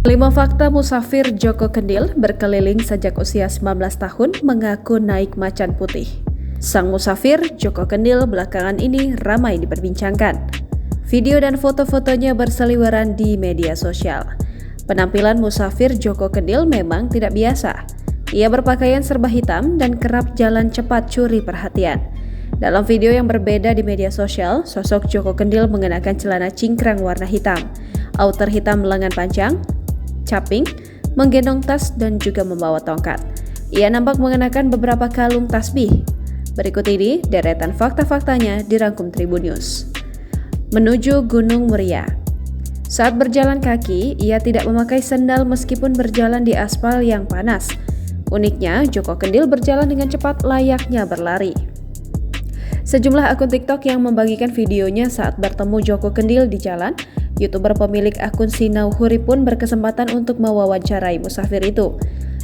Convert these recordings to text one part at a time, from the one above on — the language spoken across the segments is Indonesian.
5 fakta musafir Joko Kendil berkeliling sejak usia 19 tahun mengaku naik macan putih. Sang musafir Joko Kendil belakangan ini ramai diperbincangkan. Video dan foto-fotonya berseliweran di media sosial. Penampilan musafir Joko Kendil memang tidak biasa. Ia berpakaian serba hitam dan kerap jalan cepat curi perhatian. Dalam video yang berbeda di media sosial, sosok Joko Kendil mengenakan celana cingkrang warna hitam, outer hitam lengan panjang, caping, menggendong tas dan juga membawa tongkat. Ia nampak mengenakan beberapa kalung tasbih. Berikut ini deretan fakta-faktanya dirangkum Tribun News. Menuju Gunung Muria. Saat berjalan kaki, ia tidak memakai sendal meskipun berjalan di aspal yang panas. Uniknya, Joko Kendil berjalan dengan cepat layaknya berlari. Sejumlah akun TikTok yang membagikan videonya saat bertemu Joko Kendil di jalan, YouTuber pemilik akun Sinau Huri pun berkesempatan untuk mewawancarai musafir itu.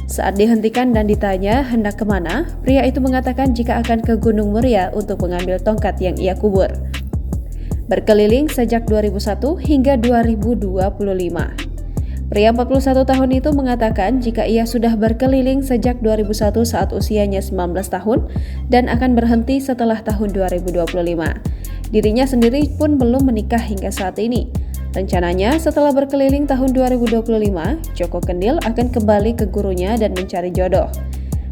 Saat dihentikan dan ditanya hendak kemana, pria itu mengatakan jika akan ke Gunung Muria untuk mengambil tongkat yang ia kubur. Berkeliling sejak 2001 hingga 2025. Pria 41 tahun itu mengatakan jika ia sudah berkeliling sejak 2001 saat usianya 19 tahun dan akan berhenti setelah tahun 2025. Dirinya sendiri pun belum menikah hingga saat ini. Rencananya setelah berkeliling tahun 2025, Joko Kendil akan kembali ke gurunya dan mencari jodoh.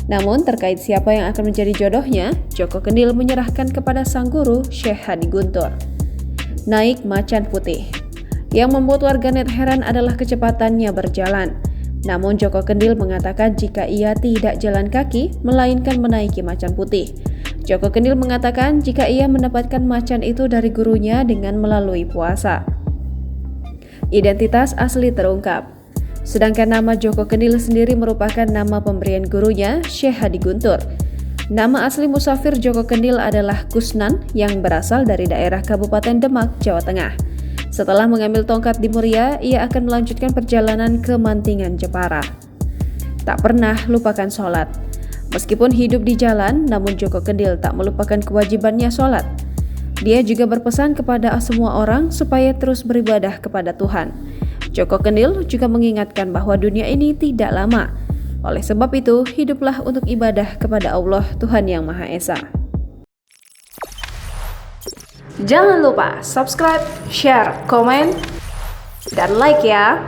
Namun terkait siapa yang akan menjadi jodohnya, Joko Kendil menyerahkan kepada sang guru Syekh Hadi Guntur. Naik macan putih. Yang membuat warganet heran adalah kecepatannya berjalan. Namun Joko Kendil mengatakan jika ia tidak jalan kaki, melainkan menaiki macan putih. Joko Kendil mengatakan jika ia mendapatkan macan itu dari gurunya dengan melalui puasa. Identitas asli terungkap. Sedangkan nama Joko Kendil sendiri merupakan nama pemberian gurunya, Syekh Hadi Guntur. Nama asli musafir Joko Kendil adalah Kusnan yang berasal dari daerah Kabupaten Demak, Jawa Tengah. Setelah mengambil tongkat di Muria, ia akan melanjutkan perjalanan ke Mantingan, Jepara. Tak pernah lupakan sholat. Meskipun hidup di jalan, namun Joko Kendil tak melupakan kewajibannya sholat. Dia juga berpesan kepada semua orang supaya terus beribadah kepada Tuhan. Joko Kendil juga mengingatkan bahwa dunia ini tidak lama. Oleh sebab itu, hiduplah untuk ibadah kepada Allah Tuhan Yang Maha Esa. Jangan lupa subscribe, share, komen, dan like ya!